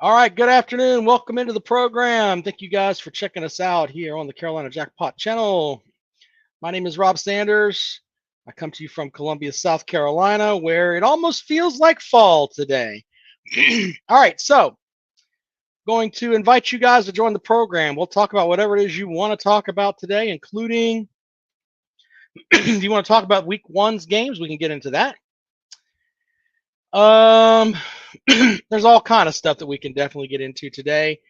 All right, good afternoon. Welcome into the program. Thank you guys for checking us out here on the Carolina Jackpot channel. My name is Rob Sanders. I come to you from Columbia, South Carolina, where it almost feels like fall today. All right, so going to invite you guys to join the program. We'll talk about whatever it is you want to talk about today, including if you want to talk about week one's games, we can get into that. Um, there's all kind of stuff that we can definitely get into today.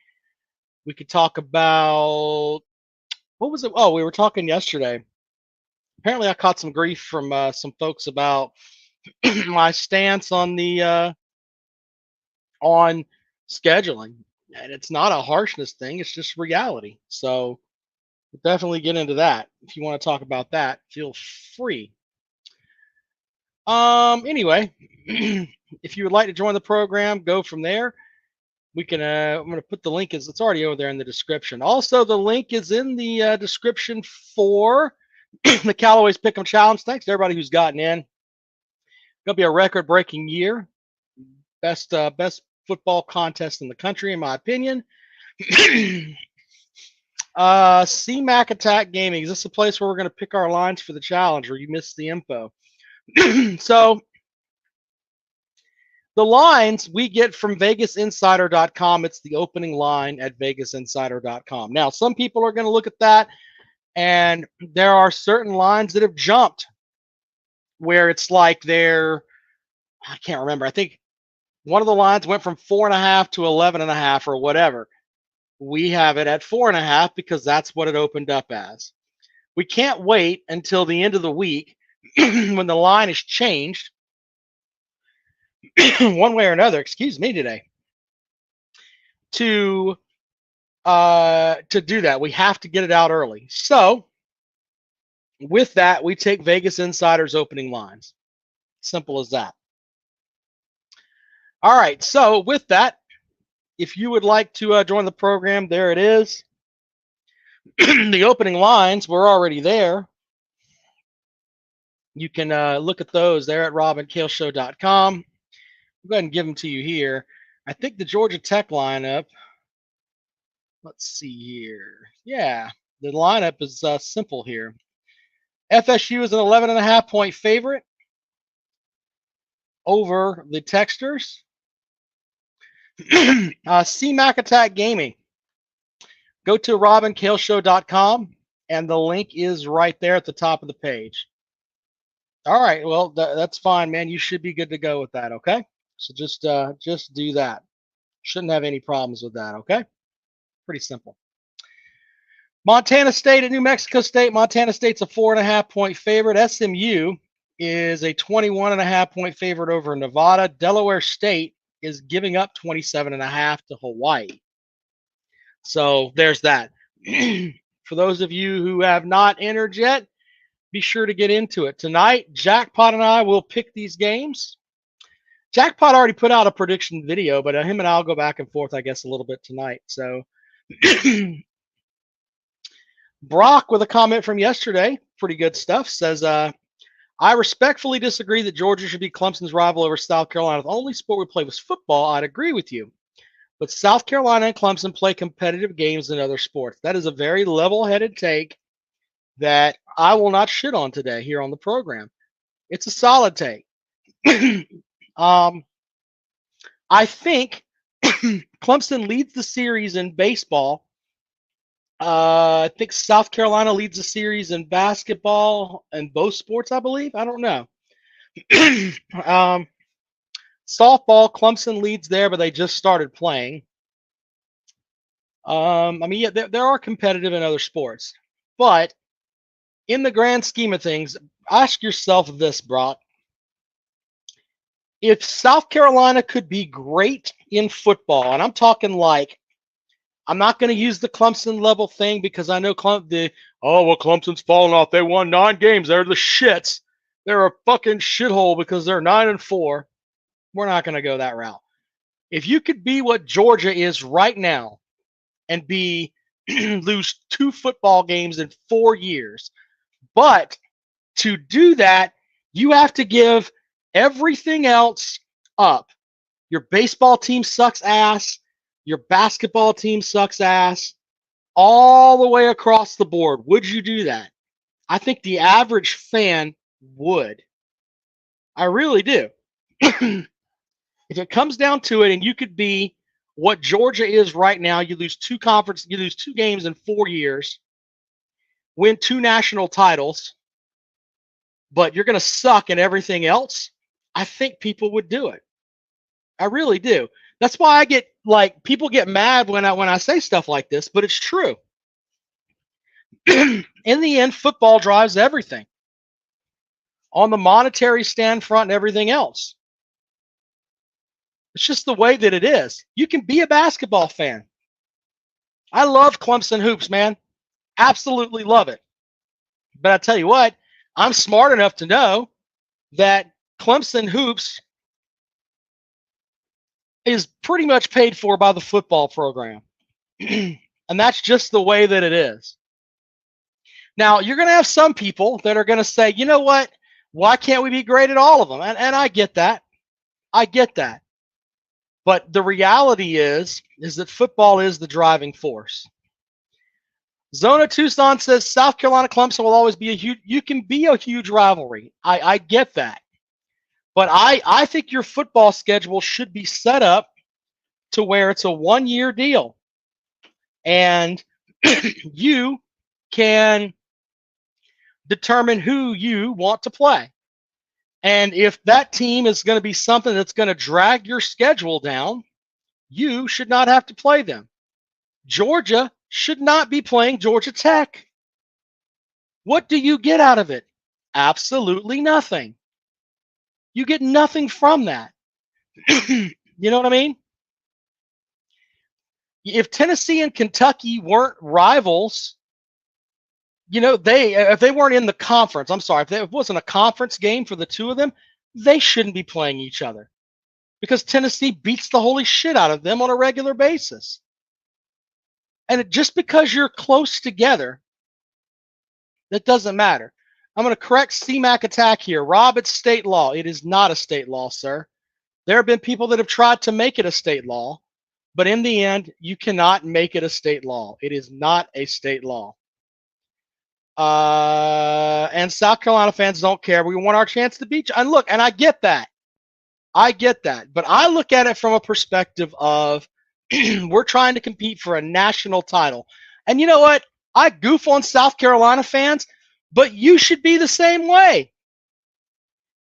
We could talk about what was it? Oh, we were talking yesterday. Apparently, I caught some grief from some folks about my stance on the on scheduling, and it's not a harshness thing; it's just reality. So, we'll definitely get into that. If you want to talk about that, feel free. Anyway, if you would like to join the program, go from there. We can. I'm going to put the link. It's already over there in the description. Also, the link is in the description for the Callaway's Pick'em Challenge. Thanks to everybody who's gotten in. Going to be a record-breaking year. Best football contest in the country, in my opinion. CMAC Attack Gaming. Is this a place where we're going to pick our lines for the challenge, or you missed the info? So the lines we get from VegasInsider.com. It's the opening line at VegasInsider.com. Now, some people are going to look at that, and there are certain lines that have jumped where it's like I can't remember. I think one of the lines went from 4.5 to 11.5 or whatever. We have it at 4.5 because that's what it opened up as. We can't wait until the end of the week when the line is changed one way or another. Excuse me today. To do that, we have to get it out early. So with that, we take Vegas Insider's opening lines. Simple as that. All right. So with that, if you would like to join the program, there it is. The opening lines were already there. You can look at those there at robandkaleshow.com. I'll go ahead and give them to you here. I think the Georgia Tech lineup, let's see here. Yeah, the lineup is simple here. FSU is an 11.5-point favorite over the Texters. CMAC Attack Gaming. Go to robandkaleshow.com, and the link is right there at the top of the page. All right, well, that's fine, man. You should be good to go with that, okay? So just do that. Shouldn't have any problems with that, okay? Pretty simple. Montana State at New Mexico State. Montana State's a 4.5-point favorite. SMU is a 21.5-point favorite over Nevada. Delaware State is giving up 27.5 to Hawaii. So there's that. For those of you who have not entered yet, be sure to get into it. Tonight, Jackpot and I will pick these games. Jackpot already put out a prediction video, but him and I'll go back and forth, I guess, a little bit tonight. So Brock, with a comment from yesterday, pretty good stuff, says, I respectfully disagree that Georgia should be Clemson's rival over South Carolina. If the only sport we play was football, I'd agree with you. But South Carolina and Clemson play competitive games in other sports. That is a very level-headed take that I will not shit on today here on the program. It's a solid take. I think Clemson leads the series in baseball. I think South Carolina leads the series in basketball and both sports, I believe. I don't know. Softball, Clemson leads there, but they just started playing. Yeah, there are competitive in other sports. But in the grand scheme of things, ask yourself this, Brock. If South Carolina could be great in football, and I'm talking like, I'm not going to use the Clemson level thing because I know Clemson's falling off. They won 9 games. They're the shits. They're a fucking shithole because they're 9-4. We're not going to go that route. If you could be what Georgia is right now and lose 2 football games in 4 years, but to do that, you have to give everything else up. Your baseball team sucks ass. Your basketball team sucks ass all the way across the board. Would you do that? I think the average fan would. I really do. If it comes down to it, and you could be what Georgia is right now, you lose two games in 4 years, win 2 national titles, but you're going to suck in everything else. I think people would do it. I really do. That's why I get people get mad when I say stuff like this, but it's true. In the end, football drives everything on the monetary stand front and everything else. It's just the way that it is. You can be a basketball fan. I love Clemson hoops, man. Absolutely love it. But I tell you what, I'm smart enough to know that Clemson hoops is pretty much paid for by the football program. And that's just the way that it is. Now, you're going to have some people that are going to say, you know what? Why can't we be great at all of them? And I get that. I get that. But the reality is that football is the driving force. Zona Tucson says South Carolina Clemson will always be you can be a huge rivalry. I get that. But I think your football schedule should be set up to where it's a 1-year deal. And you can determine who you want to play. And if that team is going to be something that's going to drag your schedule down, you should not have to play them. Georgia should not be playing Georgia Tech. What do you get out of it? Absolutely nothing. You get nothing from that. You know what I mean? If Tennessee and Kentucky weren't rivals, if they weren't in the conference, I'm sorry, if it wasn't a conference game for the two of them, they shouldn't be playing each other because Tennessee beats the holy shit out of them on a regular basis. And just because you're close together, that doesn't matter. I'm going to correct CMAC attack here. Rob, it's state law. It is not a state law, sir. There have been people that have tried to make it a state law, but in the end, you cannot make it a state law. It is not a state law. And South Carolina fans don't care. We want our chance to beat you. And look, and I get that. I get that. But I look at it from a perspective of we're trying to compete for a national title. And you know what? I goof on South Carolina fans, but you should be the same way.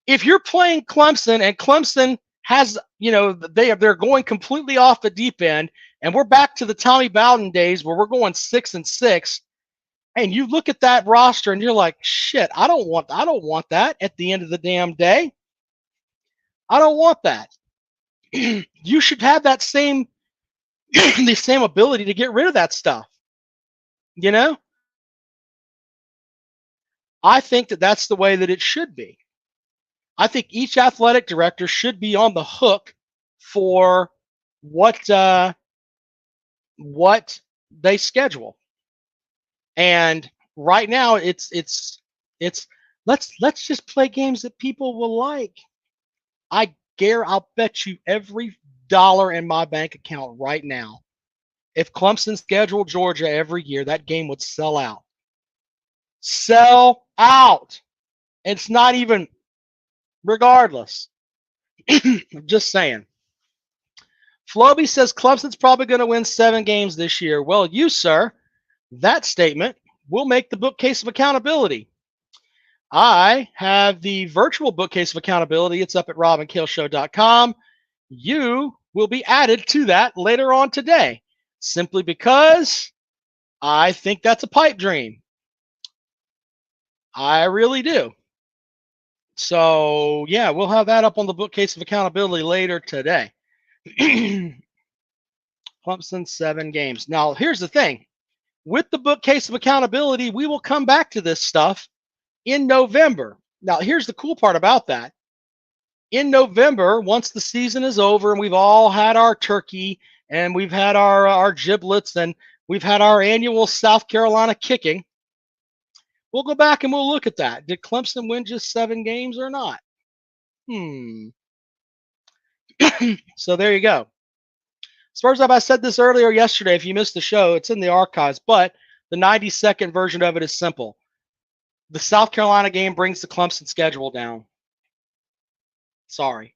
If you're playing Clemson and Clemson has, they're going completely off the deep end, and we're back to the Tommy Bowden days where we're going 6-6, and you look at that roster and you're like, shit, I don't want that at the end of the damn day. I don't want that. You should have that same the same ability to get rid of that stuff. I think that that's the way that it should be. I think each athletic director should be on the hook for what they schedule. And right now it's let's just play games that people will like. I'll bet you every dollar in my bank account right now, if Clemson scheduled Georgia every year, that game would sell out. Sell out. It's not even regardless. I'm just saying. Floby says Clemson's probably going to win 7 games this year. Well, you, sir, that statement will make the bookcase of accountability. I have the virtual bookcase of accountability. It's up at robincaleshow.com. You will be added to that later on today, simply because I think that's a pipe dream. I really do. So, yeah, we'll have that up on the bookcase of accountability later today. Clemson 7 games. Now, here's the thing. With the bookcase of accountability, we will come back to this stuff in November. Now, here's the cool part about that. In November, once the season is over and we've all had our turkey and we've had our giblets and we've had our annual South Carolina kicking, we'll go back and we'll look at that. Did Clemson win just 7 games or not? So there you go. Spurs Up, I said this earlier yesterday. If you missed the show, it's in the archives, but the 90-second version of it is simple. The South Carolina game brings the Clemson schedule down. Sorry.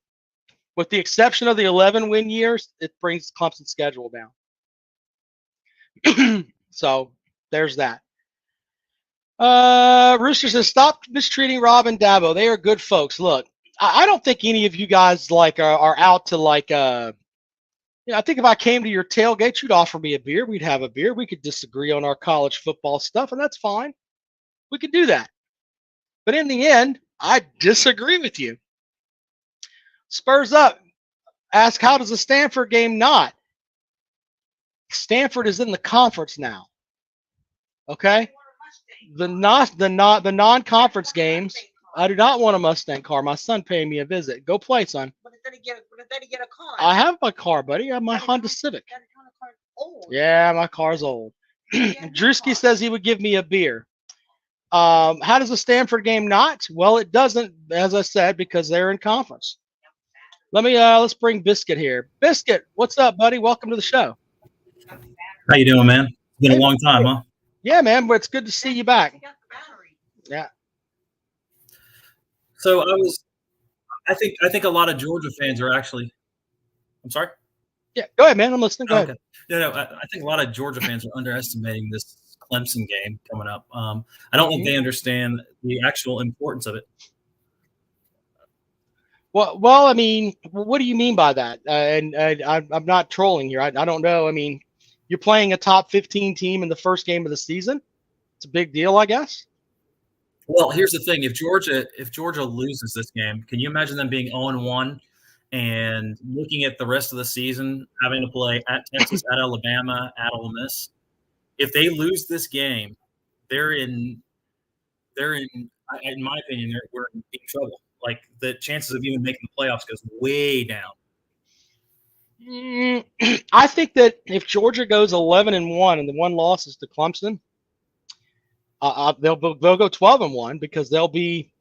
With the exception of the 11-win years, it brings Clemson schedule down. So there's that. Rooster says, stop mistreating Rob and Dabo. They are good folks. Look, I don't think any of you guys are out to I think if I came to your tailgate, you'd offer me a beer. We'd have a beer. We could disagree on our college football stuff, and that's fine. We could do that. But in the end, I disagree with you. Spurs Up. Ask, how does the Stanford game not? Stanford is in the conference now. Okay? The non-conference games, I do not want a Mustang car. My son paying me a visit. Go play, son. But then he get a car. I have my car, buddy. I have my Honda Civic. That kind of car old. Yeah, my car's old. Drewski says he would give me a beer. How does the Stanford game not? Well, it doesn't, as I said, because they're in conference. Let's bring Biscuit here. Biscuit, what's up, buddy? Welcome to the show. How you doing, man? It's been a long time, huh? Yeah, man, but it's good to see you back. Yeah. So I think a lot of Georgia fans are actually. I'm sorry. Yeah, go ahead, man. I'm listening. Go ahead. No. I think a lot of Georgia fans are underestimating this Clemson game coming up. I don't think they understand the actual importance of it. Well, I mean, what do you mean by that? I'm not trolling here. I don't know. I mean, you're playing a top 15 team in the first game of the season. It's a big deal, I guess. Well, here's the thing: if Georgia loses this game, can you imagine them being 0-1 and looking at the rest of the season, having to play at Texas, at Alabama, at Ole Miss? If they lose this game, they're in my opinion, we're in big trouble. Like, the chances of even making the playoffs goes way down. I think that if Georgia goes 11-1 and the one loss is to Clemson, they'll go 12-1 because they'll be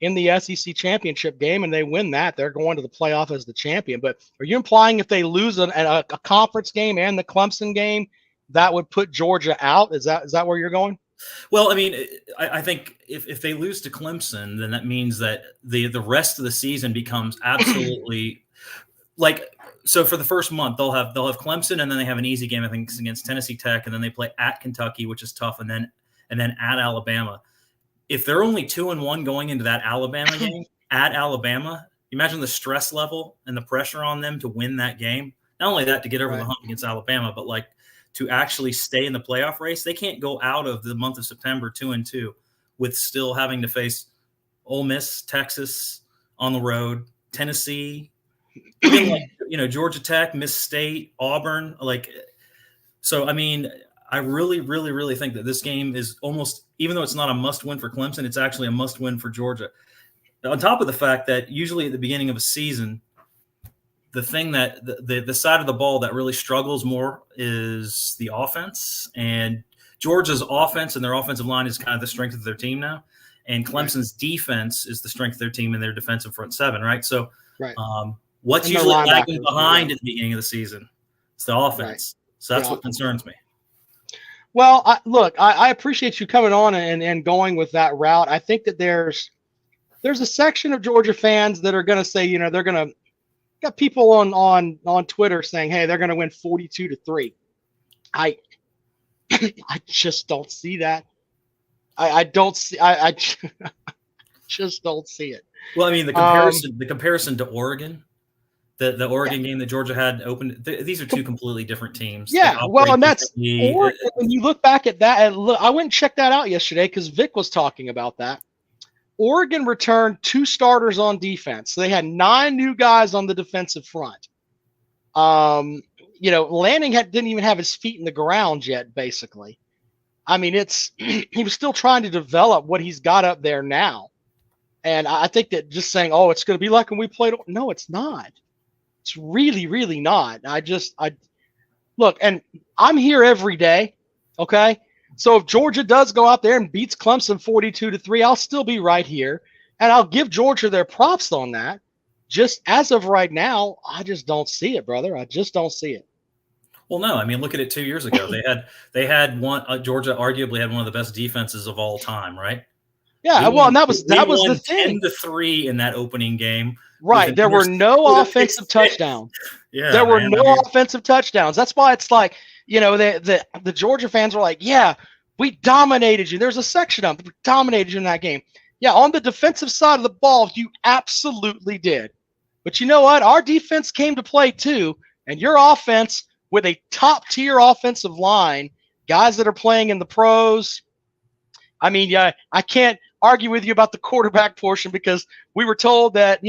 in the SEC championship game, and they win that, they're going to the playoff as the champion. But are you implying if they lose a conference game and the Clemson game, that would put Georgia out? Is that where you're going? Well, I mean, I think if they lose to Clemson, then that means that the rest of the season becomes absolutely so for the first month they'll have Clemson, and then they have an easy game, I think, against Tennessee Tech, and then they play at Kentucky, which is tough, and then at Alabama. If they're only 2-1 going into that Alabama game at Alabama, imagine the stress level and the pressure on them to win that game. Not only that, to get over the hump against Alabama, but to actually stay in the playoff race. They can't go out of the month of September 2-2 with still having to face Ole Miss, Texas on the road, Tennessee, Georgia Tech, Miss State, Auburn. So, I mean, I really, really, really think that this game is almost, even though it's not a must-win for Clemson, it's actually a must-win for Georgia. On top of the fact that usually at the beginning of a season, the thing that the side of the ball that really struggles more is the offense. And Georgia's offense and their offensive line is kind of the strength of their team now. And Clemson's defense is the strength of their team and their defensive front seven, right? So what's usually lagging behind at the beginning of the season? It's the offense. Right. So that's what concerns me. Well, I appreciate you coming on and going with that route. I think that there's a section of Georgia fans that are going to say, they're going to got people on Twitter saying, hey, they're going to win 42-3. I just don't see that. I just don't see it. Well, I mean, the comparison to Oregon, the Oregon game that Georgia had opened, these are two completely different teams. Yeah, well, and that's Oregon. When you look back at that, I went and checked that out yesterday because Vic was talking about that. Oregon returned 2 starters on defense. So they had 9 new guys on the defensive front. Lanning didn't even have his feet in the ground yet, basically. I mean, he was still trying to develop what he's got up there now. And I think that just saying, oh, it's going to be like when we played. No, it's not. It's really, really not. Look, and I'm here every day. Okay. So if Georgia does go out there and beats Clemson 42-3, I'll still be right here. And I'll give Georgia their props on that. Just as of right now, I just don't see it, brother. I just don't see it. Well, no, I mean, look at it 2 years ago. They had one. Georgia arguably had one of the best defenses of all time, right? Yeah, well, and that was the thing. 10-3 in that opening game. Right. There were no offensive touchdowns. Yeah, there were no offensive touchdowns. That's why it's like, the Georgia fans were like, yeah, we dominated you. There's a section of them. We dominated you in that game. Yeah, on the defensive side of the ball, you absolutely did. But you know what? Our defense came to play too, and your offense with a top-tier offensive line, guys that are playing in the pros. I mean, yeah, I can't argue with you about the quarterback portion because we were told that,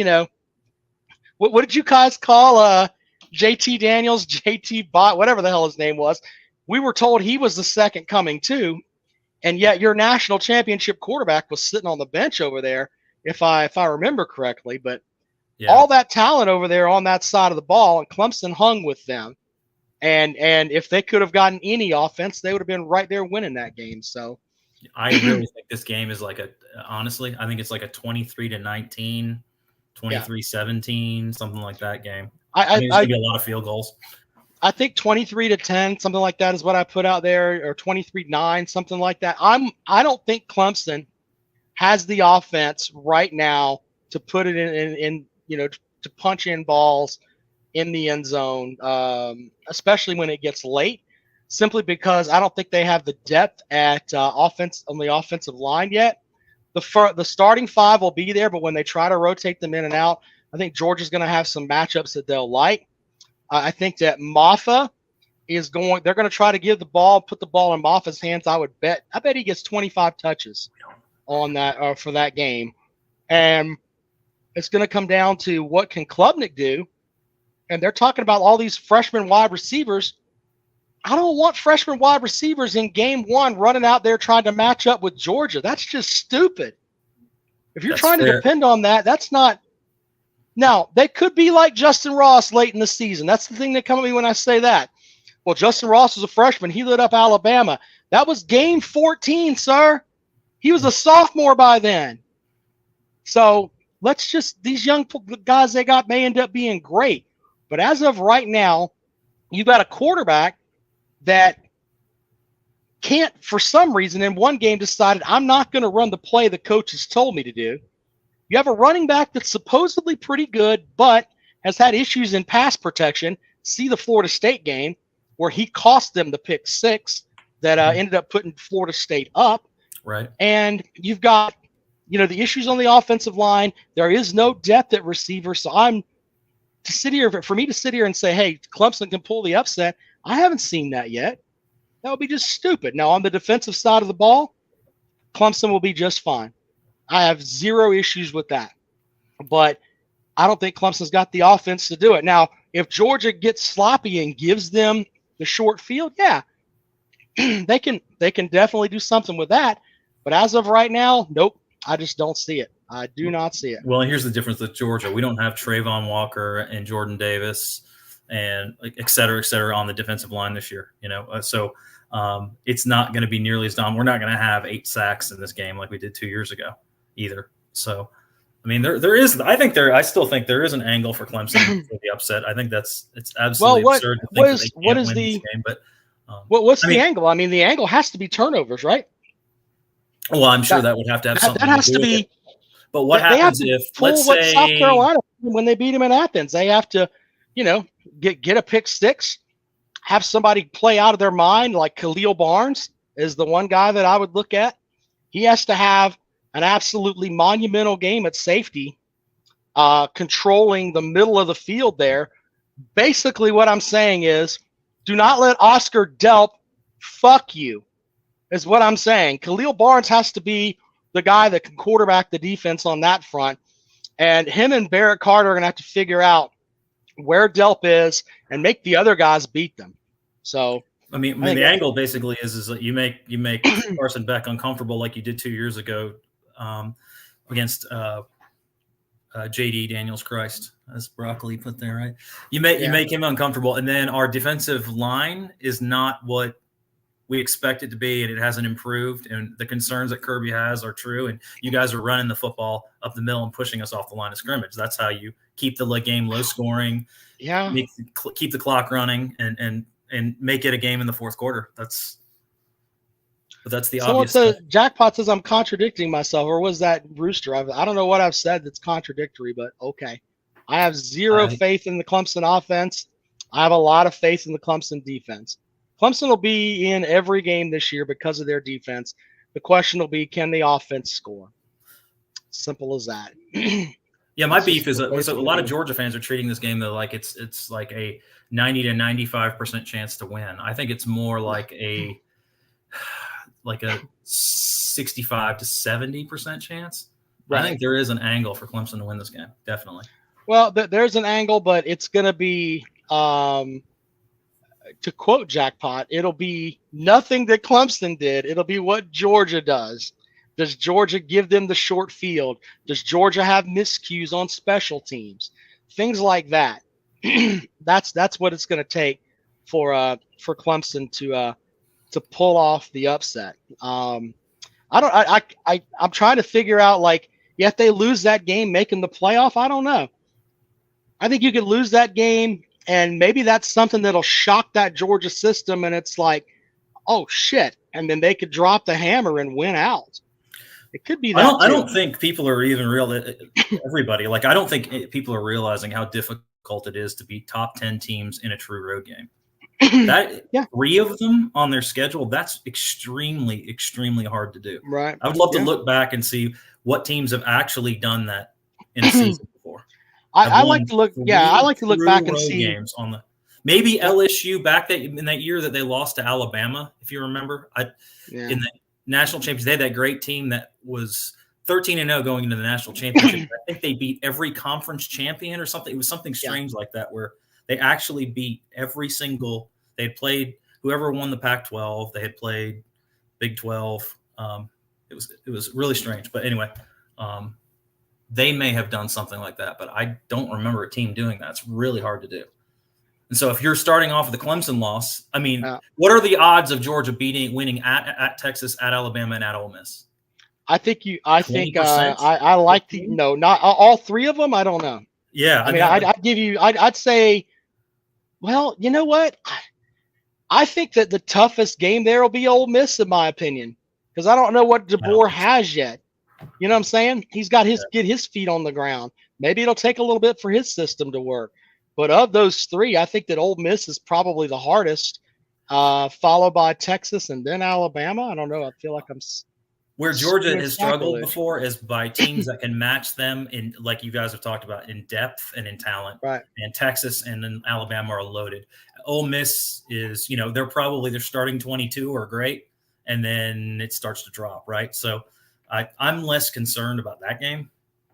what did you guys call JT Daniels, JT Bot, whatever the hell his name was? We were told he was the second coming too, and yet your national championship quarterback was sitting on the bench over there, if I remember correctly. But all that talent over there on that side of the ball, and Clemson hung with them. And if they could have gotten any offense, they would have been right there winning that game. So I really think this game is honestly, I think it's like a 23-19, 23-17, something like that game. I think there's going to be a lot of field goals. I think 23-10, something like that is what I put out there, or 23-9, something like that. I don't think Clemson has the offense right now to put it in to punch in balls in the end zone, especially when it gets late, simply because I don't think they have the depth at offense on the offensive line yet. The starting five will be there, but when they try to rotate them in and out, I think Georgia's going to have some matchups that they'll like. I think that Maffa they're going to try to put the ball in Maffa's hands. I bet he gets 25 touches on that for that game. And it's going to come down to what can Klubnik do. And they're talking about all these freshman wide receivers. I don't want freshman wide receivers in game one running out there trying to match up with Georgia. That's just stupid. If you're trying to depend on that, that's not. Now, they could be like Justin Ross late in the season. That's the thing that comes at me when I say that. Well, Justin Ross was a freshman. He lit up Alabama. That was game 14, sir. He was a sophomore by then. So these young guys they got may end up being great. But as of right now, you've got a quarterback that can't, for some reason, in one game decided, I'm not going to run the play the coach has told me to do. You have a running back that's supposedly pretty good, but has had issues in pass protection. See the Florida State game where he cost them the pick six that ended up putting Florida State up. Right. And you've got, the issues on the offensive line. There is no depth at receiver. So for me to sit here and say, hey, Clemson can pull the upset, I haven't seen that yet. That would be just stupid. Now, on the defensive side of the ball, Clemson will be just fine. I have zero issues with that. But I don't think Clemson's got the offense to do it. Now, if Georgia gets sloppy and gives them the short field, yeah, they can definitely do something with that. But as of right now, nope, I just don't see it. I do not see it. Well, here's the difference with Georgia. We don't have Trayvon Walker and Jordan Davis and et cetera, on the defensive line this year. So it's not going to be nearly as dominant. We're not going to have 8 sacks in this game like we did 2 years ago either. So, I mean, I still think there is an angle for Clemson for the upset. I think it's absolutely absurd to think that they can't win this game. But what's the angle? I mean, the angle has to be turnovers, right? Well, I'm sure that would have to have something. That has to be. But what happens if, let's say, South Carolina when they beat them in Athens, they have to, get a pick six, have somebody play out of their mind, like Khalil Barnes is the one guy that I would look at. He has to have an absolutely monumental game at safety, controlling the middle of the field there. Basically, what I'm saying is, do not let Oscar Delp fuck you, is what I'm saying. Khalil Barnes has to be the guy that can quarterback the defense on that front. And him and Barrett Carter are going to have to figure out where Delp is and make the other guys beat them. So, I mean the angle basically is that you make Carson Beck uncomfortable like you did 2 years ago against JD Daniels. Christ, that's broccoli put there, right? You make him uncomfortable, and then our defensive line is not what we expect it to be, and it hasn't improved. And the concerns that Kirby has are true. And you guys are running the football up the middle and pushing us off the line of scrimmage. That's how you keep the game low scoring. Yeah. Keep the clock running and and make it a game in the fourth quarter. That's the Someone obvious. says, Jackpot says I'm contradicting myself, or was that Rooster? I don't know what I've said that's contradictory, but okay. I have zero faith in the Clemson offense. I have a lot of faith in the Clemson defense. Clemson will be in every game this year because of their defense. The question will be, can the offense score? Simple as that. Yeah, my beef is a lot of Georgia fans are treating this game though like it's like a 90 to 95% chance to win. I think it's more like a 65 to 70% chance. Right. I think there is an angle for Clemson to win this game, definitely. Well, there's an angle, but it's going to be, to quote Jackpot, it'll be nothing that Clemson did. It'll be what Georgia does. Does Georgia give them the short field? Does Georgia have miscues on special teams? Things like that. That's what it's going to take for Clemson to pull off the upset. I'm trying to figure out, like, if they lose that game making the playoff, I don't know. I think you could lose that game, and maybe that's something that'll shock that Georgia system, and it's like, oh shit, and then they could drop the hammer and win out. It could be that. I don't think people are even everybody. Like, I don't think people are realizing how difficult it is to beat top 10 teams in a true road game. Three of them on their schedule, that's extremely, extremely hard to do. Right. I would love to look back and see what teams have actually done that in a season before. I like to look. Yeah, I like to look back and see games on the maybe LSU back in that year that they lost to Alabama, if you remember. In the national championship, they had that great team that was 13-0 going into the national championship. I think they beat every conference champion or something. It was something strange like that, where they actually beat every single. They had played whoever won the Pac-12. They had played Big 12. It was really strange, but anyway. They may have done something like that, but I don't remember a team doing that. It's really hard to do. And so if you're starting off with a Clemson loss, I mean, what are the odds of Georgia winning at Texas, at Alabama, and at Ole Miss? I think I like to not all three of them. I don't know. Yeah. I'd say, well, you know what? I think that the toughest game there will be Ole Miss, in my opinion, because I don't know what DeBoer has yet. You know what I'm saying? He's got get his feet on the ground. Maybe it'll take a little bit for his system to work. But of those three, I think that Ole Miss is probably the hardest, followed by Texas and then Alabama. I don't know. I feel like I'm where Georgia has struggled before is by teams that can match them in, like you guys have talked about, in depth and in talent. Right. And Texas and then Alabama are loaded. Ole Miss is, they're starting 22 are great, and then it starts to drop, right? So I'm less concerned about that game.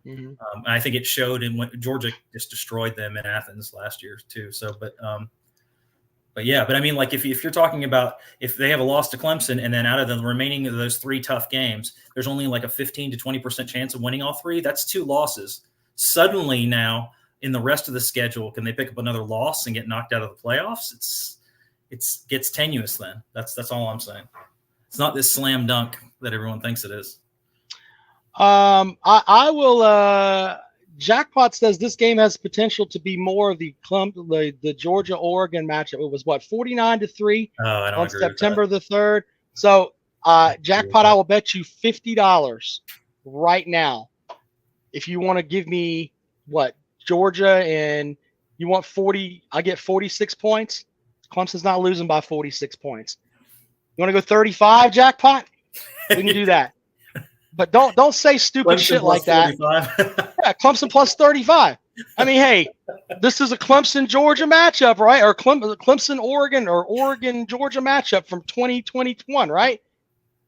Mm-hmm. I think it showed in when Georgia just destroyed them in Athens last year too. So, but I mean, like if you're talking about if they have a loss to Clemson and then out of the remaining of those three tough games, there's only like a 15 to 20% chance of winning all three. That's two losses. Suddenly now in the rest of the schedule, can they pick up another loss and get knocked out of the playoffs? It gets tenuous then. That's all I'm saying. It's not this slam dunk that everyone thinks it is. I will. Jackpot says this game has potential to be more of the Georgia-Oregon matchup. It was 49-3 on September the 3rd. So, Jackpot, I will bet you $50 right now if you want to give me Georgia, and you want 40. I get 46 points. Clemson's not losing by 46 points. You want to go 35, Jackpot? We can do that. But don't say stupid shit like that. Yeah, Clemson plus 35. I mean, hey, this is a Clemson-Georgia matchup, right? Or Clemson-Oregon or Oregon-Georgia matchup from 2021, right?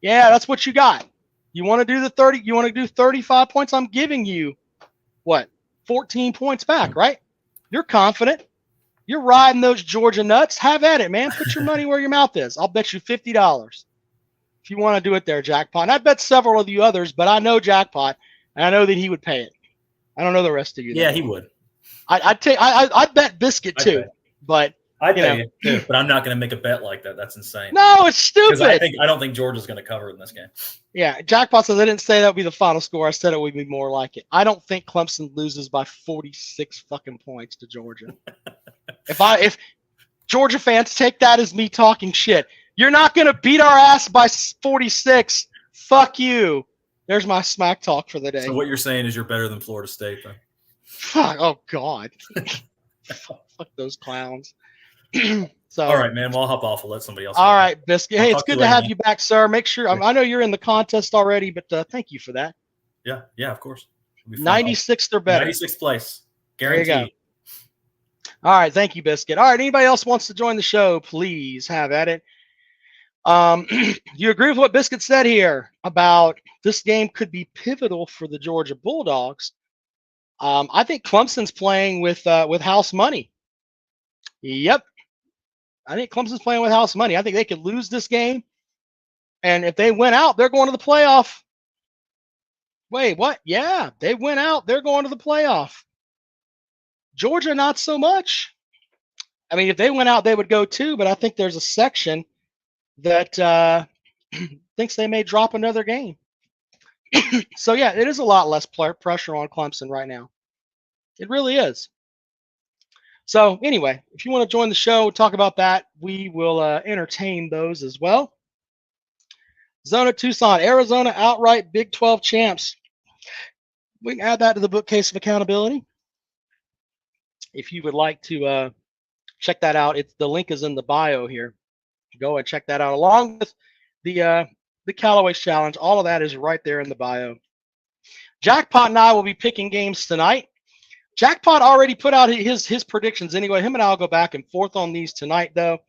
Yeah, that's what you got. You want to do the 30? You want to do 35 points? I'm giving you 14 points back, right? You're confident. You're riding those Georgia nuts. Have at it, man. Put your money where your mouth is. I'll bet you $50. If you want to do it there, Jackpot. And I bet several of you others, but I know Jackpot, and I know that he would pay it. I don't know the rest of you. Yeah, he would. I'd bet Biscuit too, but I'd pay it too, but I'm not going to make a bet like that. That's insane. No, it's stupid. I don't think Georgia's going to cover in this game. Yeah, Jackpot says I didn't say that would be the final score. I said it would be more like it. I don't think Clemson loses by 46 fucking points to Georgia. Georgia fans, take that as me talking shit. You're not going to beat our ass by 46. Fuck you. There's my smack talk for the day. So what you're saying is you're better than Florida State, then? Fuck. Oh, God. Fuck those clowns. So, all right, man. Well, I'll hop off. I'll let somebody else. All right, Biscuit. Hey, it's talk to good you to later, have man. you back, sir. Make sure, I know you're in the contest already, but thank you for that. Yeah, of course. 96th or better. 96th place. There you Guaranteed. go. All right, thank you, Biscuit. All right, anybody else wants to join the show, please have at it. You agree with what Biscuit said here about this game could be pivotal for the Georgia Bulldogs? I think Clemson's playing with house money. Yep. I think Clemson's playing with house money. I think they could lose this game. And if they win out, they're going to the playoff. Wait, what? Yeah, they win out. They're going to the playoff. Georgia, not so much. I mean, if they went out, they would go too. But I think there's a section that thinks they may drop another game. So, yeah, it is a lot less pressure on Clemson right now. It really is. So, anyway, if you want to join the show, talk about that, we will entertain those as well. Zona Tucson, Arizona outright Big 12 champs. We can add that to the bookcase of accountability. If you would like to check that out, the link is in the bio here. Go and check that out, along with the Calloway challenge. All of that is right there in the bio. Jackpot and I will be picking games tonight. Jackpot already put out his predictions anyway. Him and I will go back and forth on these tonight, though.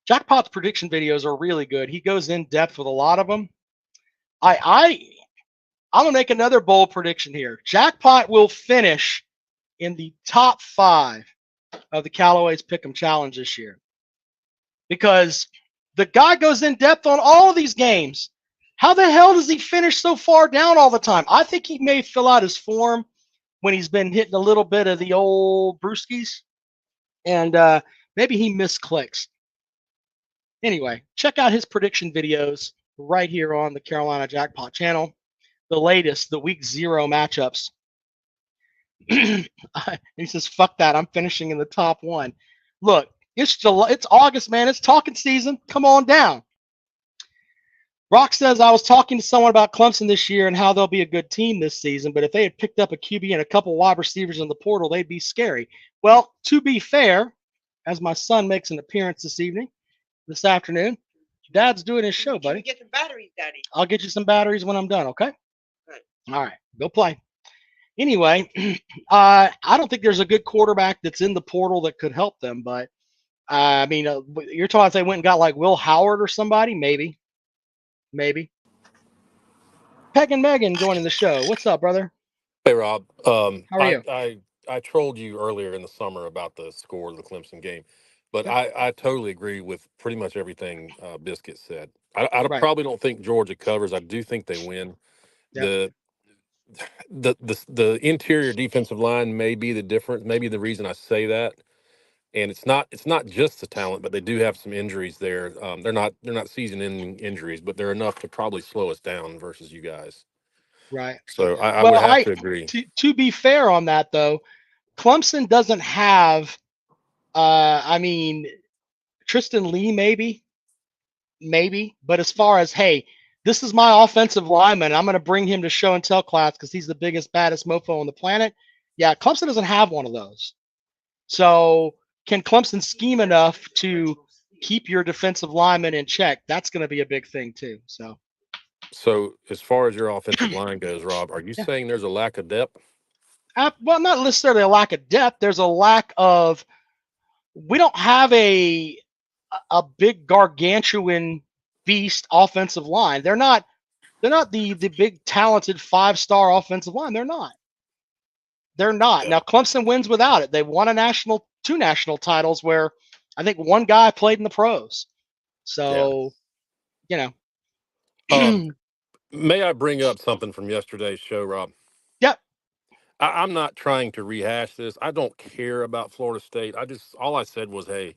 Jackpot's prediction videos are really good. He goes in depth with a lot of them. I'm gonna make another bold prediction here. Jackpot will finish in the top 5 of the Callaway's Pick'em Challenge this year, because the guy goes in depth on all of these games. How the hell does he finish so far down all the time? I think he may fill out his form when he's been hitting a little bit of the old brewskis, and maybe he misclicks. Anyway, check out his prediction videos right here on the Carolina Jackpot channel. The latest, the week 0 matchups. He says, fuck that. I'm finishing in the top 1. Look, it's August, man. It's talking season. Come on down. Rock says, I was talking to someone about Clemson this year and how they'll be a good team this season, but if they had picked up a QB and a couple wide receivers in the portal, they'd be scary. Well, to be fair, as my son makes an appearance this afternoon, Dad's doing his show, buddy. Get the batteries, Daddy. I'll get you some batteries when I'm done, okay? Good. All right, go play. Anyway, I don't think there's a good quarterback that's in the portal that could help them, but I mean, you're talking if they went and got like Will Howard or somebody, maybe. Peg and Megan joining the show. What's up, brother? Hey, Rob. How are you? I trolled you earlier in the summer about the score of the Clemson game, but Yeah. I totally agree with pretty much everything Biscuit said. I Right. probably don't think Georgia covers. I do think they win. Yeah. The interior defensive line may be the difference. Maybe the reason I say that. And it's not just the talent, but they do have some injuries there. They're not season-ending injuries, but they're enough to probably slow us down versus you guys. Right. So I would have to agree. To be fair on that, though, Clemson doesn't have, I mean, Tristan Lee maybe, but as far as, hey, this is my offensive lineman, I'm going to bring him to show and tell class because he's the biggest, baddest mofo on the planet. Yeah, Clemson doesn't have one of those. So can Clemson scheme enough to keep your defensive lineman in check? That's going to be a big thing too. So as far as your offensive line goes, Rob, are you saying there's a lack of depth? Well, not necessarily a lack of depth. There's a lack of. We don't have a big gargantuan beast offensive line. They're not the big talented 5-star offensive line. They're not. Yeah. Now Clemson wins without it. They won two national titles where I think one guy played in the pros. So, May I bring up something from yesterday's show, Rob? Yep. I'm not trying to rehash this. I don't care about Florida State. All I said was, hey,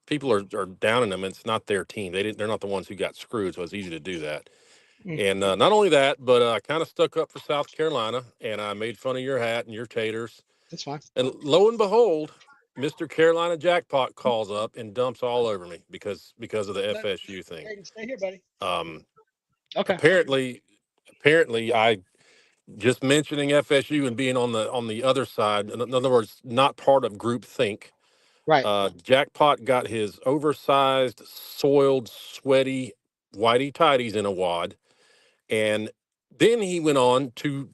people are downing them. It's not their team. They're not the ones who got screwed, so it's easy to do that. And not only that, but I kind of stuck up for South Carolina, and I made fun of your hat and your taters. That's fine. And lo and behold, Mr. Carolina Jackpot calls up and dumps all over me because of the No, FSU thing. stay here, buddy. Um, Okay. apparently, I just mentioning FSU and being on the other side. In other words, not part of group think. Right. Jackpot got his oversized, soiled, sweaty whitey tighties in a wad, and then he went on to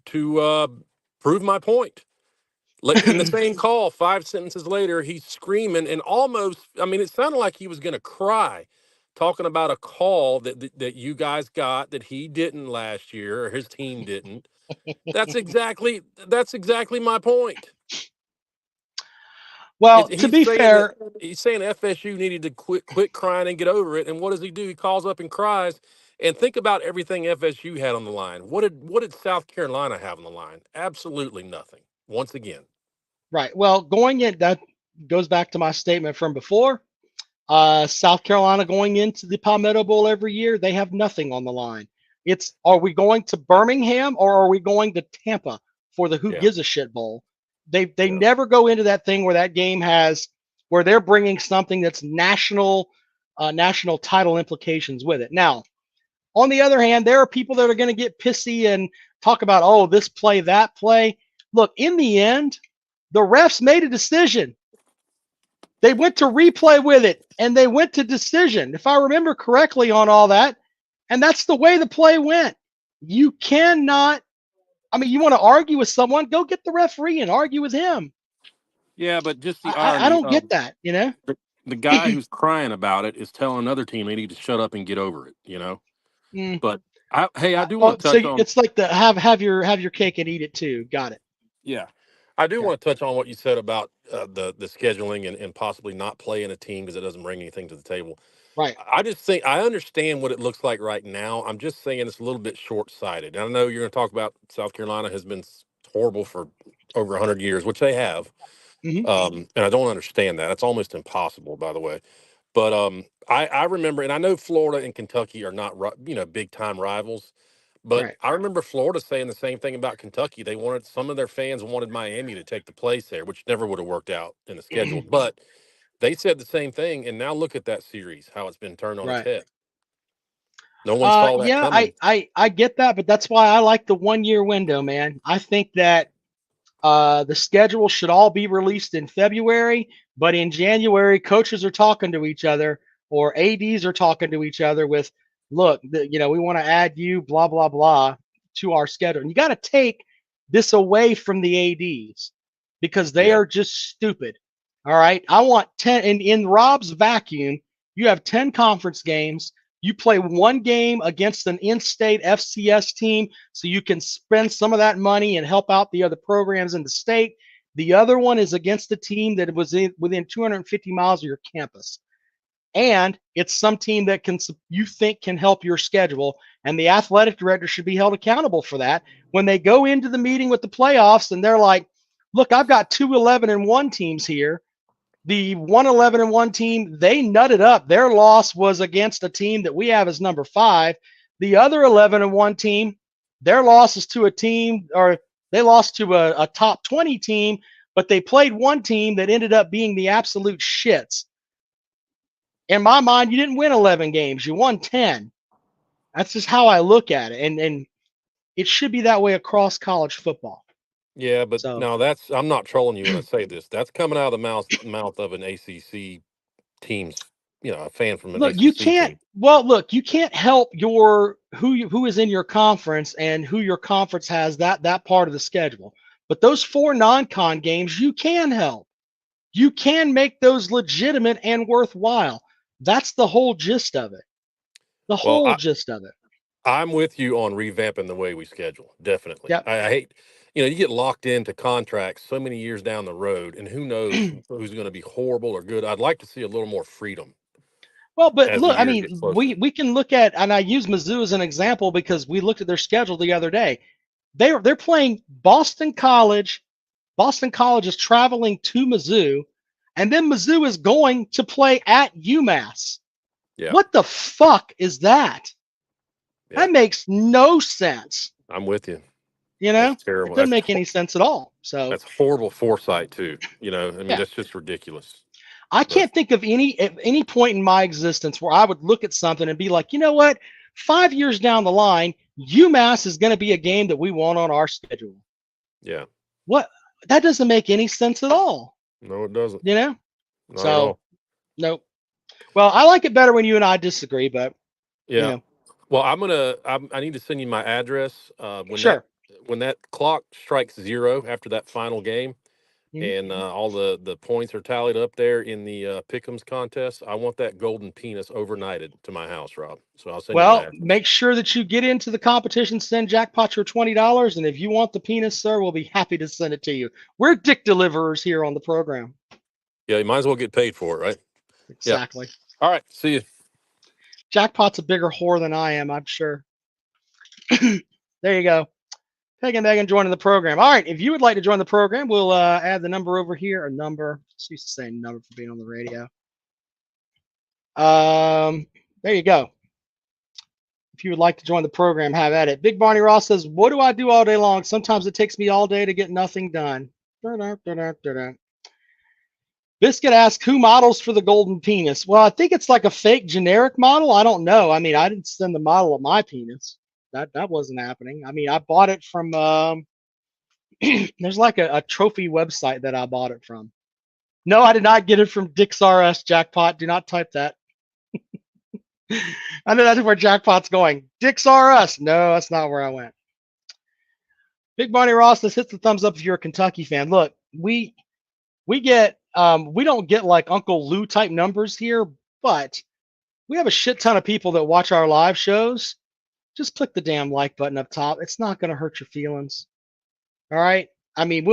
prove my point. In the same call, 5 sentences later, he's screaming and almost, I mean, it sounded like he was going to cry, talking about a call that you guys got that he didn't last year or his team didn't. That's exactly my point. Well, to be fair, He's saying FSU needed to quit crying and get over it. And what does he do? He calls up and cries. And think about everything FSU had on the line. What did South Carolina have on the line? Absolutely nothing. Once again. right. Well, going in, that goes back to my statement from before. South Carolina going into the Palmetto Bowl every year, they have nothing on the line. It's, are we going to Birmingham or are we going to Tampa for the Who Yeah. Gives a Shit Bowl? They Yeah. never go into that thing where that game has, where they're bringing something that's national title implications with it. Now, on the other hand, there are people that are going to get pissy and talk about, oh, this play, that play. Look, in the end, the refs made a decision. They went to replay with it and they went to decision, if I remember correctly on all that. And that's the way the play went. You cannot, I mean, you want to argue with someone, go get the referee and argue with him. Yeah, but just the I irony don't of get that, you know? the guy who's crying about it is telling another team they need to shut up and get over it, you know? Mm. But I do Well, want to so touch on it's like the have your cake and eat it too. Got it. yeah. I do Okay. want to touch on what you said about the scheduling and possibly not playing a team because it doesn't bring anything to the table. Right. I just think I understand what it looks like right now. I'm just saying it's a little bit short-sighted. And I know you're going to talk about South Carolina has been horrible for over 100 years, which they have. Mm-hmm. And I don't understand that. It's almost impossible, by the way. But I remember, and I know Florida and Kentucky are not big time rivals. But Right. I remember Florida saying the same thing about Kentucky. They wanted, some of their fans wanted Miami to take the place there, which never would have worked out in the schedule. But they said the same thing, and now look at that series, how it's been turned on its Right. head. No one saw that Yeah, coming. I get that, but that's why I like the 1 year window, man. I think that the schedule should all be released in February, but in January, coaches are talking to each other or ADs are talking to each other with, look, we want to add you, blah, blah, blah, to our schedule. And you got to take this away from the ADs because they Yeah. are just stupid. All right. I want 10 in Rob's vacuum. You have 10 conference games. You play one game against an in-state FCS team so you can spend some of that money and help out the other programs in the state. The other one is against a team that was within 250 miles of your campus. And it's some team that you think can help your schedule. And the athletic director should be held accountable for that. When they go into the meeting with the playoffs and they're like, look, I've got 2 11-1 teams here. The 11-1 team, they nutted up. Their loss was against a team that we have as number 5. The other 11-1 team, their loss is to a team, or they lost to a top 20 team, but they played one team that ended up being the absolute shits. In my mind, you didn't win 11 games. You won 10. That's just how I look at it. And it should be that way across college football. Yeah, but So now I'm not trolling you when I say this. That's coming out of the mouth of an ACC team's, a fan from an look, you ACC can't. team. Well, look, you can't help who is in your conference and who your conference has that part of the schedule. But those 4 non-con games, you can help. You can make those legitimate and worthwhile. That's the whole gist of it. The Well, whole gist of it. I'm with you on revamping the way we schedule. Definitely. Yep. I hate, you get locked into contracts so many years down the road, and who knows who's going to be horrible or good. I'd like to see a little more freedom. Well, but As the look, I years get mean, closer. we can look at, and I use Mizzou as an example because we looked at their schedule the other day. They're playing Boston College. Boston College is traveling to Mizzou, and then Mizzou is going to play at UMass. Yeah. What the fuck is that? Yeah. That makes no sense. I'm with you. You know, That's terrible. it doesn't make any sense at all. So That's horrible foresight too. I mean, yeah. that's just ridiculous. I But can't think of at any point in my existence where I would look at something and be like, you know what? 5 years down the line, UMass is going to be a game that we want on our schedule. yeah, What? That doesn't make any sense at all. no, it doesn't. You know? Not at So all. nope. Well, I like it better when you and I disagree, but Yeah. you know, Well, I need to send you my address. sure. When that clock strikes 0 after that final game, Mhm. and all the points are tallied up there in the Pick'ems contest, I want that golden penis overnighted to my house, Rob. So I'll send you my Well, address. make sure that you get into the competition. Send Jackpot your $20, and if you want the penis, sir, we'll be happy to send it to you. We're dick deliverers here on the program. Yeah, you might as well get paid for it, right? Exactly. All right, see you. Jackpot's a bigger whore than I am, I'm sure. There you go. Peg and Megan joining the program. All right, if you would like to join the program, we'll add the number over here. A number. Just used to saying number for being on the radio. There you go. If you would like to join the program, have at it. Big Barney Ross says, "What do I do all day long? Sometimes it takes me all day to get nothing done." Biscuit asks, "Who models for the golden penis?" Well, I think it's like a fake generic model. I don't know. I mean, I didn't send the model of my penis. That wasn't happening. I mean, I bought it from there's like a trophy website that I bought it from. No, I did not get it from Dick's RS Jackpot. Do not type that. I know that's where Jackpot's going. Dick's RS. No, that's not where I went. Big Barney Ross says, hits the thumbs up if you're a Kentucky fan. Look, we get we don't get like Uncle Lou type numbers here, but we have a shit ton of people that watch our live shows. Just click the damn like button up top. It's not going to hurt your feelings. All right. I mean,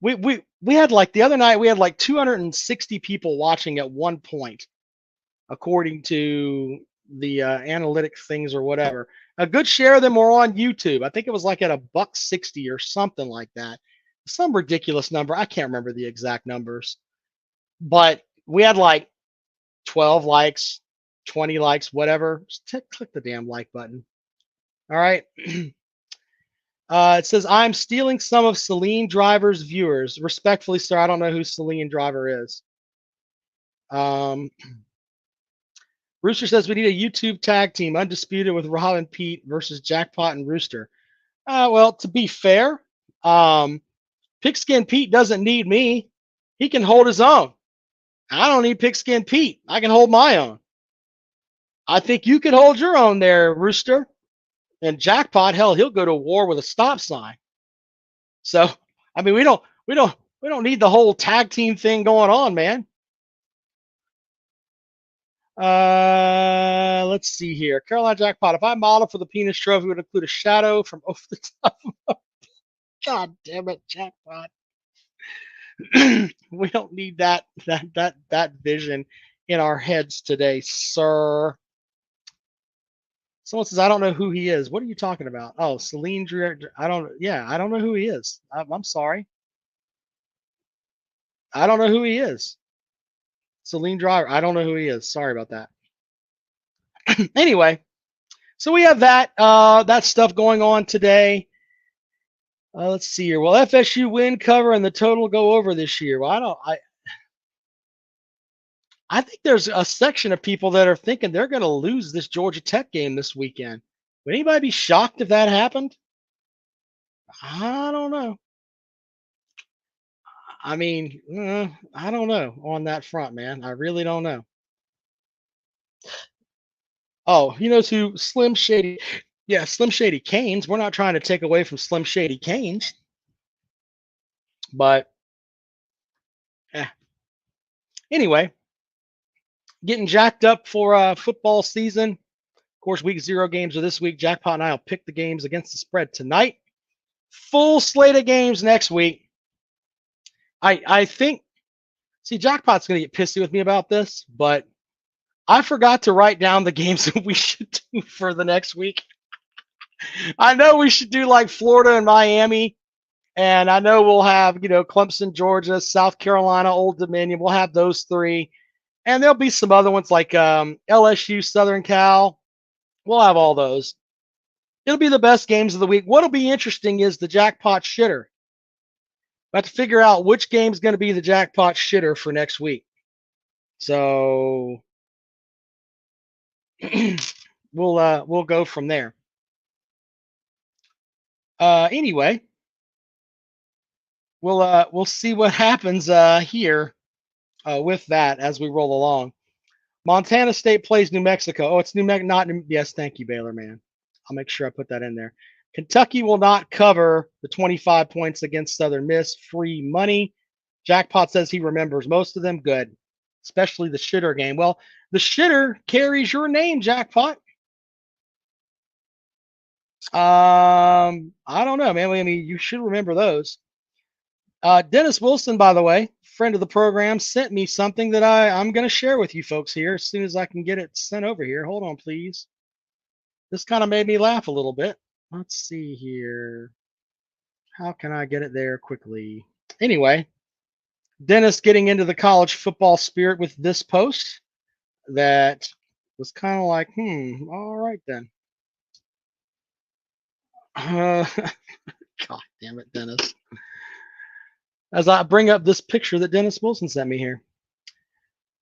we had like the other night we had like 260 people watching at one point, according to the analytic things or whatever. A good share of them were on YouTube. I think it was like at $1.60 or something like that. Some ridiculous number. I can't remember the exact numbers, but we had like 12 likes, 20 likes, whatever. Just click the damn like button. All right. It says, "I'm stealing some of Celine Driver's viewers. Respectfully, sir, I don't know who Celine Driver is." Rooster says, "We need a YouTube tag team, Undisputed with Rob and Pete versus Jackpot and Rooster." Well, to be fair, Pigskin Pete doesn't need me. He can hold his own. I don't need Pigskin Pete. I can hold my own. I think you can hold your own there, Rooster. And Jackpot, hell, he'll go to war with a stop sign. So, I mean, we don't need the whole tag team thing going on, man. Let's see here. Carolina Jackpot. If I model for the penis trophy, it would include a shadow from over the top. God damn it, Jackpot. We don't need that vision in our heads today, sir. Someone says, "I don't know who he is." What are you talking about? Oh, Celine Dreer. I don't know who he is. I'm sorry. I don't know who he is. Celine Driver. I don't know who he is. Sorry about that. Anyway, so we have that stuff going on today. Let's see here. Will FSU win, cover, and the total go over this year? Well, I think there's a section of people that are thinking they're going to lose this Georgia Tech game this weekend. Would anybody be shocked if that happened? I don't know. I mean, I don't know on that front, man. I really don't know. Oh, he knows who Slim Shady. Yeah, Slim Shady Canes. We're not trying to take away from Slim Shady Canes, but anyway, getting jacked up for football season. Of course, week 0 games are this week. Jackpot and I will pick the games against the spread tonight. Full slate of games next week. I think, see, Jackpot's going to get pissy with me about this, but I forgot to write down the games that we should do for the next week. I know we should do like Florida and Miami, and I know we'll have, Clemson, Georgia, South Carolina, Old Dominion. We'll have those 3. And there'll be some other ones like LSU, Southern Cal. We'll have all those. It'll be the best games of the week. What'll be interesting is the jackpot shitter. I have to figure out which game's going to be the jackpot shitter for next week. So we'll go from there. Anyway, we'll see what happens here with that as we roll along. Montana State plays New Mexico. Oh, it's New Mexico, not New. Yes, thank you, Baylor, man. I'll make sure I put that in there. Kentucky will not cover the 25 points against Southern Miss. Free money. Jackpot says he remembers most of them. Good, especially the shitter game. Well, the shitter carries your name, Jackpot. I don't know, man. I mean, you should remember those. Dennis Wilson, by the way, friend of the program, sent me something that I'm going to share with you folks here as soon as I can get it sent over here. Hold on, please. This kind of made me laugh a little bit. Let's see here. How can I get it there quickly? Anyway, Dennis getting into the college football spirit with this post that was kind of like, all right then. God damn it, Dennis. As I bring up this picture that Dennis Wilson sent me here.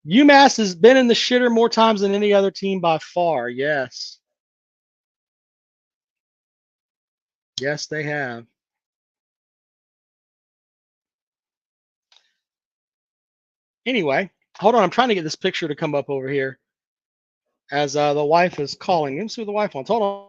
UMass has been in the shitter more times than any other team by far. Yes. Yes, they have. Anyway, hold on. I'm trying to get this picture to come up over here as the wife is calling. Let me see what the wife wants. Hold on.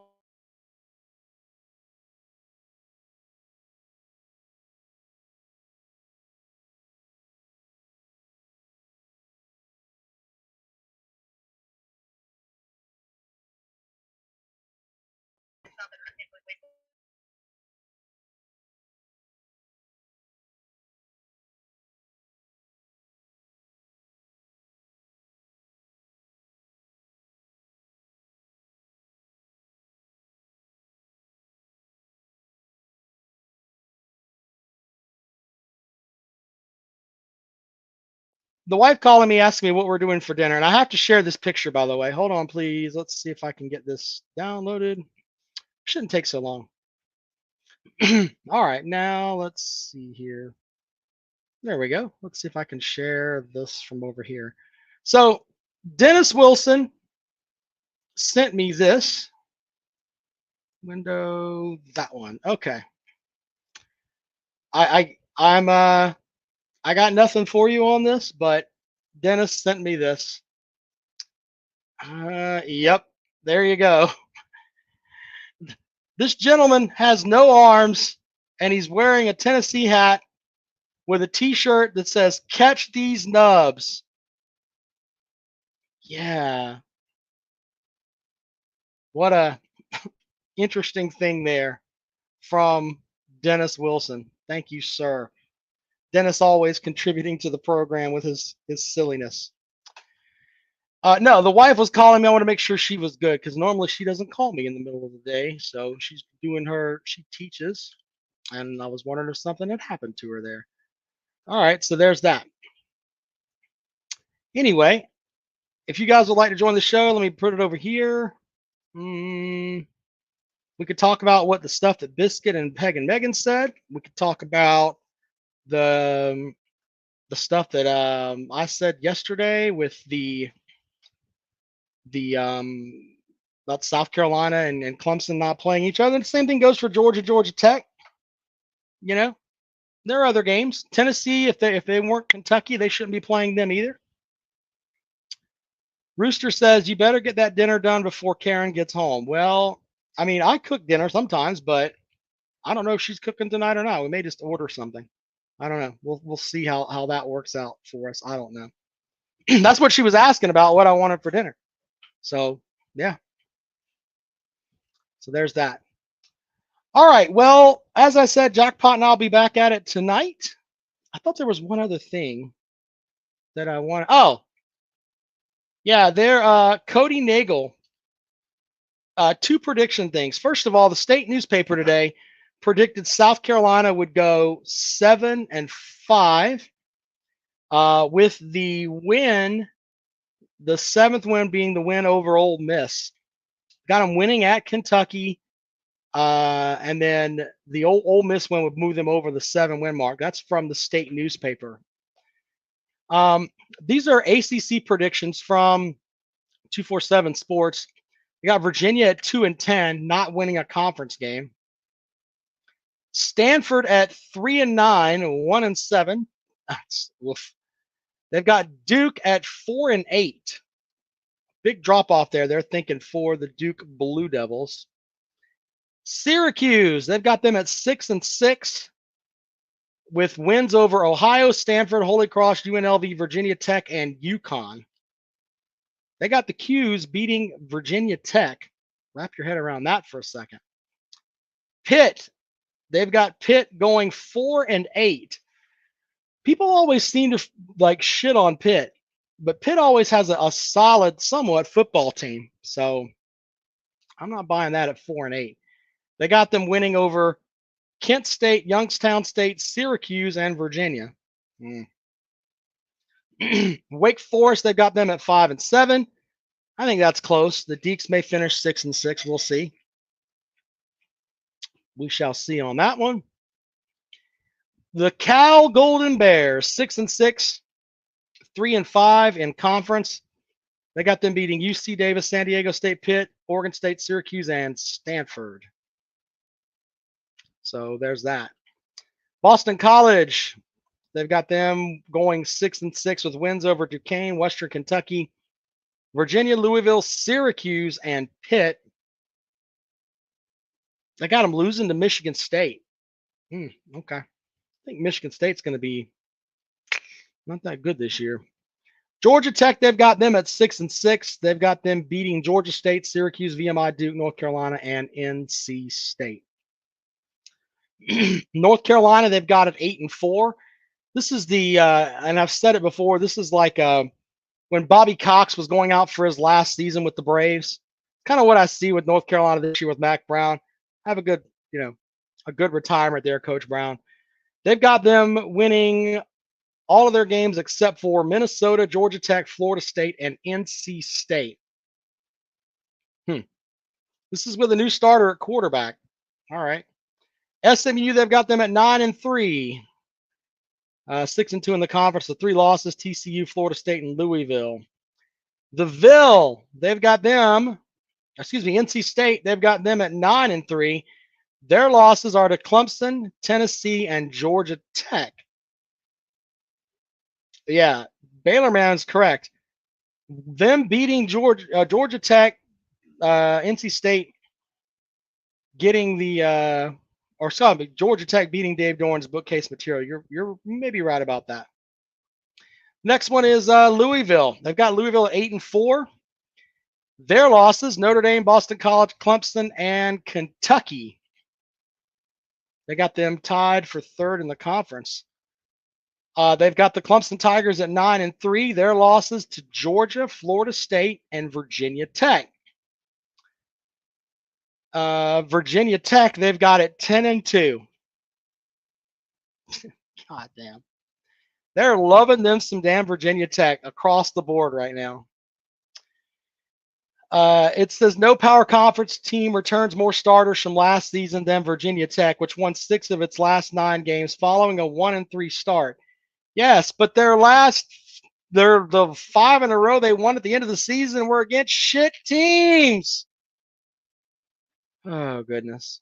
The wife calling me asking me what we're doing for dinner, and I have to share this picture, by the way. Hold on, please. Let's see if I can get this downloaded. Shouldn't take so long. All right, now let's see here. There we go. Let's see if I can share this from over here. So Dennis Wilson sent me this window, that one. Okay. I got nothing for you on this, but Dennis sent me this. Yep, there you go. This gentleman has no arms, and he's wearing a Tennessee hat with a T-shirt that says "Catch these nubs." Yeah, what a interesting thing there from Dennis Wilson. Thank you, sir. Dennis always contributing to the program with his silliness. No, the wife was calling me. I want to make sure she was good because normally she doesn't call me in the middle of the day. So she's doing she teaches, and I was wondering if something had happened to her there. All right, so there's that. Anyway, if you guys would like to join the show, let me put it over here. We could talk about what the stuff that Biscuit and Peg and Megan said. We could talk about the stuff that I said yesterday with the about South Carolina and Clemson not playing each other. The same thing goes for Georgia Tech. You know, there are other games. Tennessee, if they weren't Kentucky, they shouldn't be playing them either. Rooster says you better get that dinner done before Karen gets home. Well, I mean, I cook dinner sometimes, but I don't know if she's cooking tonight or not. We may just order something. I don't know. We'll see how that works out for us. I don't know. That's what she was asking about, what I wanted for dinner. So yeah. So there's that. All right. Well, as I said, Jackpot and I'll be back at it tonight. I thought there was one other thing that I wanted. Oh, yeah, there. Cody Nagel. Two prediction things. First of all, the state newspaper today predicted South Carolina would go 7-5, with the win, the seventh win being the win over Ole Miss. Got them winning at Kentucky And then the Ole Miss one would move them over the 7-win mark. That's from the state newspaper. These are ACC predictions from 247 Sports. We got Virginia at 2-10, not winning a conference game. Stanford at 3-9, 1-7. Oof. They've got Duke at 4-8. Big drop off there. They're thinking for the Duke Blue Devils. Syracuse, they've got them at 6-6 with wins over Ohio, Stanford, Holy Cross, UNLV, Virginia Tech, and UConn. They got the Qs beating Virginia Tech. Wrap your head around that for a second. Pitt, they've got Pitt going 4-8. People always seem to like shit on Pitt, but Pitt always has a solid, somewhat football team. So I'm not buying that at 4-8. They got them winning over Kent State, Youngstown State, Syracuse, and Virginia. Wake Forest, they've got them at 5-7. I think that's close. The Deeks may finish 6-6. We'll see. We shall see on that one. The Cal Golden Bears, 6-6, 3-5 in conference. They got them beating UC Davis, San Diego State, Pitt, Oregon State, Syracuse, and Stanford. So there's that. Boston College, they've got them going 6-6 with wins over Duquesne, Western Kentucky, Virginia, Louisville, Syracuse, and Pitt. They got them losing to Michigan State. Okay. I think Michigan State's going to be not that good this year. Georgia Tech, they've got them at 6-6. They've got them beating Georgia State, Syracuse, VMI, Duke, North Carolina, and NC State. North Carolina, they've got it 8-4. This is the, and I've said it before, this is like when Bobby Cox was going out for his last season with the Braves. Kind of what I see with North Carolina this year with Mac Brown. Have a good, a good retirement there, Coach Brown. They've got them winning all of their games except for Minnesota, Georgia Tech, Florida State, and NC State. This is with a new starter at quarterback. All right. SMU, they've got them at 9-3. 6-2 in the conference. The 3 losses, TCU, Florida State, and Louisville. The Ville, they've got them, NC State, they've got them at 9-3. Their losses are to Clemson, Tennessee, and Georgia Tech. Yeah, Baylor Man's correct. Them beating Georgia Tech, NC State getting the Georgia Tech beating Dave Dorn's bookcase material. You may be right about that. Next one is Louisville. They've got Louisville at 8-4. Their losses: Notre Dame, Boston College, Clemson, and Kentucky. They got them tied for 3rd in the conference. They've got the Clemson Tigers at 9-3. Their losses to Georgia, Florida State, and Virginia Tech. Virginia Tech, they've got it 10-2. God damn. They're loving them some damn Virginia Tech across the board right now. It says no power conference team returns more starters from last season than Virginia Tech, which won 6 of its last 9 games following a 1-3 start. Yes, but they're the 5 in a row they won at the end of the season were against shit teams. Oh, goodness.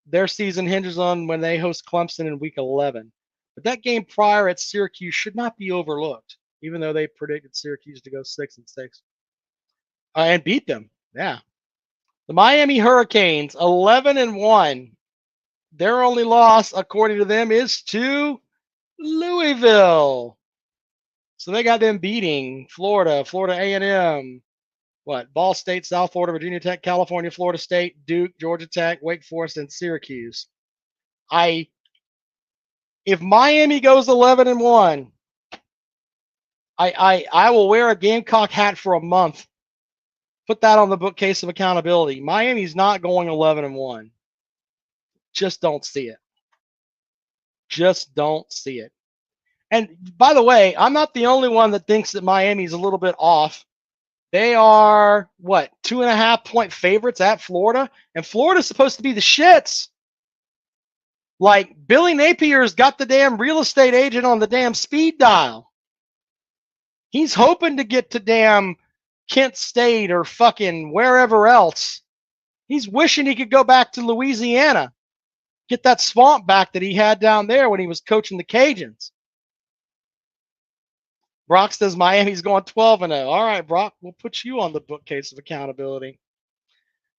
Their season hinges on when they host Clemson in week 11. But that game prior at Syracuse should not be overlooked, even though they predicted Syracuse to go 6-6. And beat them. Yeah. The Miami Hurricanes, 11-1. Their only loss, according to them, is to Louisville. So they got them beating Florida A&M, Ball State, South Florida, Virginia Tech, California, Florida State, Duke, Georgia Tech, Wake Forest, and Syracuse. If Miami goes 11-1, I will wear a Gamecock hat for a month. Put that on the bookcase of accountability. Miami's not going 11-1. Just don't see it. Just don't see it. And by the way, I'm not the only one that thinks that Miami's a little bit off. They are what, 2.5-point favorites at Florida, and Florida's supposed to be the shits. Like Billy Napier's got the damn real estate agent on the damn speed dial. He's hoping to get to damn Kent State or fucking wherever else. He's wishing he could go back to Louisiana, get that swamp back that he had down there when he was coaching the Cajuns. Brock says Miami's going 12-0. All right, Brock, we'll put you on the bookcase of accountability.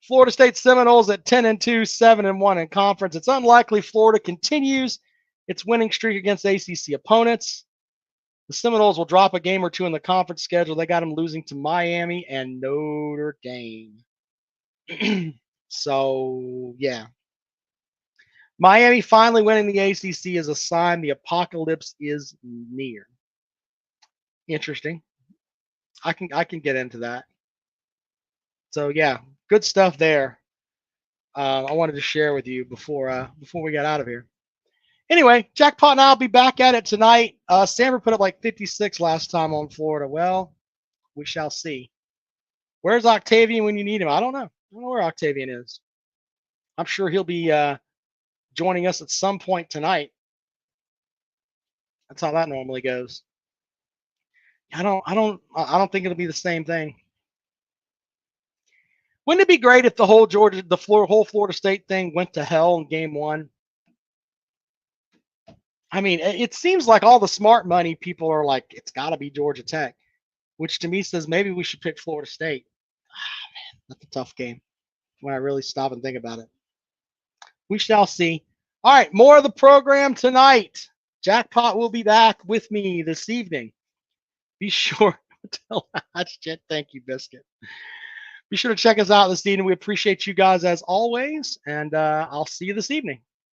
Florida State Seminoles at 10-2, 7-1 in conference. It's unlikely Florida continues its winning streak against ACC opponents. The Seminoles will drop a game or two in the conference schedule. They got them losing to Miami and Notre Dame. So, yeah. Miami finally winning the ACC is a sign the apocalypse is near. Interesting. I can get into that. So yeah, good stuff there. I wanted to share with you before we got out of here. Anyway, Jackpot and I'll be back at it tonight. Sanford put up like 56 last time on Florida. Well, we shall see. Where's Octavian when you need him? I don't know. I don't know where Octavian is. I'm sure he'll be joining us at some point tonight. That's how that normally goes. I don't think it'll be the same thing. Wouldn't it be great if the whole whole Florida State thing went to hell in game one? I mean, it seems like all the smart money people are like, it's got to be Georgia Tech, which to me says maybe we should pick Florida State. Ah, man, that's a tough game when I really stop and think about it. We shall see. All right, more of the program tonight. Jackpot will be back with me this evening. Be sure to tell shit. Thank you, Biscuit. Be sure to check us out this evening. We appreciate you guys as always, and I'll see you this evening.